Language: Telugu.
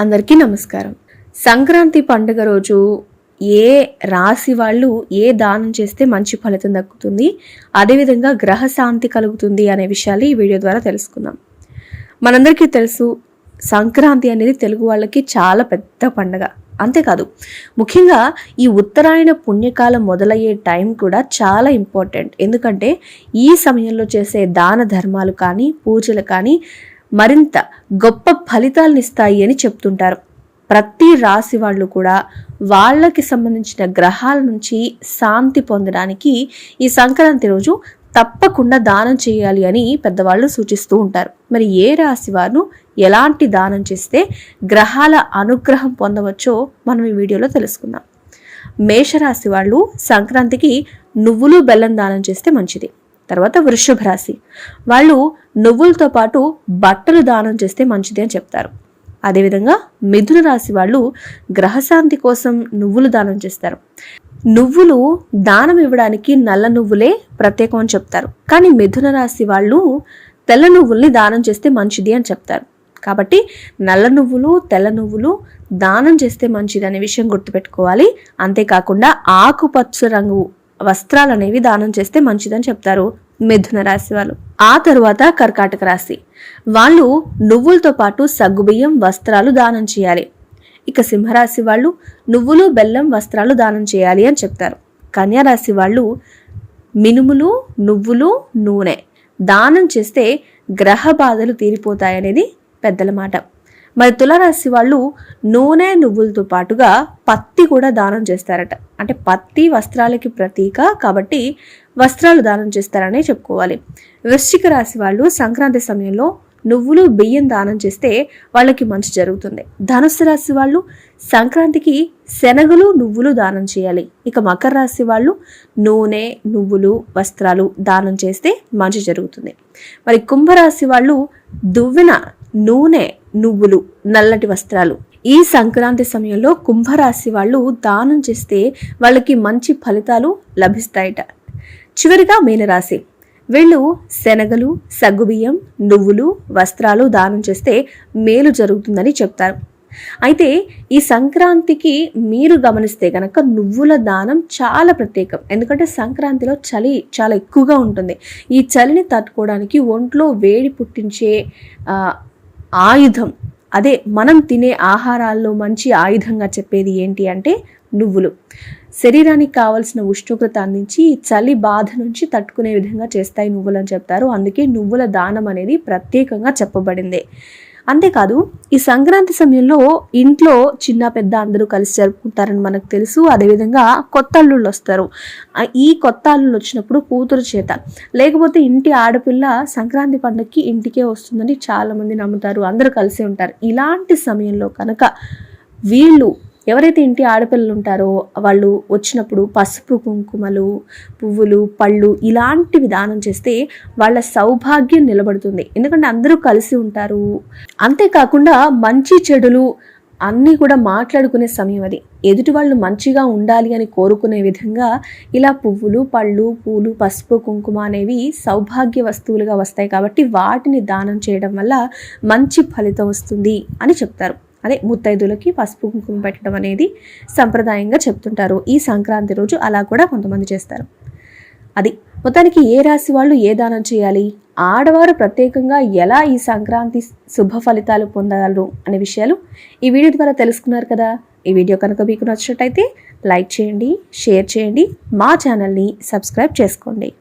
అందరికీ నమస్కారం. సంక్రాంతి పండుగ రోజు ఏ రాశి వాళ్ళు ఏ దానం చేస్తే మంచి ఫలితం దక్కుతుంది, అదేవిధంగా గ్రహ శాంతి కలుగుతుంది అనే విషయాలు ఈ వీడియో ద్వారా తెలుసుకుందాం. మనందరికీ తెలుసు, సంక్రాంతి అనేది తెలుగు వాళ్ళకి చాలా పెద్ద పండుగ. అంతేకాదు, ముఖ్యంగా ఈ ఉత్తరాయణ పుణ్యకాలం మొదలయ్యే టైం కూడా చాలా ఇంపార్టెంట్. ఎందుకంటే ఈ సమయంలో చేసే దాన ధర్మాలు కానీ పూజలు కానీ మరింత గొప్ప ఫలితాలను ఇస్తాయి అని చెప్తుంటారు. ప్రతి రాశి వాళ్ళు కూడా వాళ్ళకి సంబంధించిన గ్రహాల నుంచి శాంతి పొందడానికి ఈ సంక్రాంతి రోజు తప్పకుండా దానం చేయాలి అని పెద్దవాళ్ళు సూచిస్తూ ఉంటారు. మరి ఏ రాశి వారు ఎలాంటి దానం చేస్తే గ్రహాల అనుగ్రహం పొందవచ్చో మనం ఈ వీడియోలో తెలుసుకుందాం. మేషరాశి వాళ్ళు సంక్రాంతికి నువ్వులు బెల్లం దానం చేస్తే మంచిది. తర్వాత వృషభ రాశి వాళ్ళు నువ్వులతో పాటు బట్టలు దానం చేస్తే మంచిది అని చెప్తారు. అదేవిధంగా మిథున రాశి వాళ్ళు గ్రహశాంతి కోసం నువ్వులు దానం చేస్తారు. నువ్వులు దానం ఇవ్వడానికి నల్ల నువ్వులే ప్రత్యేకం అని చెప్తారు. కానీ మిథున రాశి వాళ్ళు తెల్ల నువ్వుల్ని దానం చేస్తే మంచిది అని చెప్తారు. కాబట్టి నల్ల నువ్వులు తెల్ల నువ్వులు దానం చేస్తే మంచిది అనే విషయం గుర్తుపెట్టుకోవాలి. అంతేకాకుండా ఆకుపచ్చ రంగు వస్త్రాలు అనేవి దానం చేస్తే మంచిదని చెప్తారు మిథున రాశి వాళ్ళు. ఆ తరువాత కర్కాటక రాశి వాళ్ళు నువ్వులతో పాటు సగ్గుబియ్యం వస్త్రాలు దానం చేయాలి. ఇక సింహరాశి వాళ్ళు నువ్వులు బెల్లం వస్త్రాలు దానం చేయాలి అని చెప్తారు. కన్యా రాశి వాళ్ళు మినుములు నువ్వులు నూనె దానం చేస్తే గ్రహ బాధలు తీరిపోతాయనేది పెద్దల మాట. మరి తులారాశి వాళ్ళు నూనె నువ్వులతో పాటుగా పత్తి కూడా దానం చేస్తారట. అంటే పత్తి వస్త్రాలకి ప్రతీక కాబట్టి వస్త్రాలు దానం చేస్తారనే చెప్పుకోవాలి. వృశ్చిక రాశి వాళ్ళు సంక్రాంతి సమయంలో నువ్వులు బియ్యం దానం చేస్తే వాళ్ళకి మంచి జరుగుతుంది. ధనుస్సు రాశి వాళ్ళు సంక్రాంతికి శనగలు నువ్వులు దానం చేయాలి. ఇక మకర రాశి వాళ్ళు నూనె నువ్వులు వస్త్రాలు దానం చేస్తే మంచి జరుగుతుంది. మరి కుంభరాశి వాళ్ళు దువ్వెన నూనె నువ్వులు నల్లటి వస్త్రాలు ఈ సంక్రాంతి సమయంలో కుంభరాశి వాళ్ళు దానం చేస్తే వాళ్ళకి మంచి ఫలితాలు లభిస్తాయట. చివరిగా మీనరాశి వీళ్ళు శనగలు సగ్గుబియ్యం నువ్వులు వస్త్రాలు దానం చేస్తే మేలు జరుగుతుందని చెప్తారు. అయితే ఈ సంక్రాంతికి మీరు గమనిస్తే కనుక నువ్వుల దానం చాలా ప్రత్యేకం. ఎందుకంటే సంక్రాంతిలో చలి చాలా ఎక్కువగా ఉంటుంది. ఈ చలిని తట్టుకోవడానికి ఒంట్లో వేడి పుట్టించే ఆయుధం, అదే మనం తినే ఆహారాల్లో మంచి ఆయుధంగా చెప్పేది ఏంటి అంటే నువ్వులు. శరీరానికి కావలసిన ఉష్ణోగ్రత అందించి చలి బాధ నుంచి తట్టుకునే విధంగా చేస్తాయి నువ్వులు అని చెప్తారు. అందుకే నువ్వుల దానం అనేది ప్రత్యేకంగా చెప్పబడింది. అంతేకాదు, ఈ సంక్రాంతి సమయంలో ఇంట్లో చిన్న పెద్ద అందరూ కలిసి జరుపుకుంటారని మనకు తెలుసు. అదేవిధంగా కొత్త అల్లుళ్ళు వస్తారు. ఈ కొత్త అల్లుళ్ళు వచ్చినప్పుడు కూతురు చేత లేకపోతే ఇంటి ఆడపిల్ల సంక్రాంతి పండుగకి ఇంటికే వస్తుందని చాలామంది నమ్ముతారు. అందరూ కలిసి ఉంటారు. ఇలాంటి సమయంలో కనుక వీళ్ళు ఎవరైతే ఇంటి ఆడపిల్లలు ఉంటారో వాళ్ళు వచ్చినప్పుడు పసుపు కుంకుమలు పువ్వులు పళ్ళు ఇలాంటివి దానం చేస్తే వాళ్ళ సౌభాగ్యం నిలబడుతుంది. ఎందుకంటే అందరూ కలిసి ఉంటారు. అంతేకాకుండా మంచి చెడులు అన్నీ కూడా మాట్లాడుకునే సమయం అది. ఎదుటి వాళ్ళు మంచిగా ఉండాలి అని కోరుకునే విధంగా ఇలా పువ్వులు పళ్ళు పూలు పసుపు కుంకుమ అనేవి సౌభాగ్య వస్తువులుగా వస్తాయి. కాబట్టి వాటిని దానం చేయడం వల్ల మంచి ఫలితం వస్తుంది అని చెప్తారు. అదే ముత్తైదులకి పసుపు కుంకుమ పెట్టడం అనేది సంప్రదాయంగా చెప్తుంటారు. ఈ సంక్రాంతి రోజు అలా కూడా కొంతమంది చేస్తారు. అది మొత్తానికి ఏ రాశి వాళ్ళు ఏ దానం చేయాలి, ఆడవారు ప్రత్యేకంగా ఎలా ఈ సంక్రాంతి శుభ ఫలితాలు పొందగలరు అనే విషయాలు ఈ వీడియో ద్వారా తెలుసుకున్నారు కదా. ఈ వీడియో కనుక మీకు నచ్చినట్టయితే లైక్ చేయండి, షేర్ చేయండి, మా ఛానల్ని సబ్స్క్రైబ్ చేసుకోండి.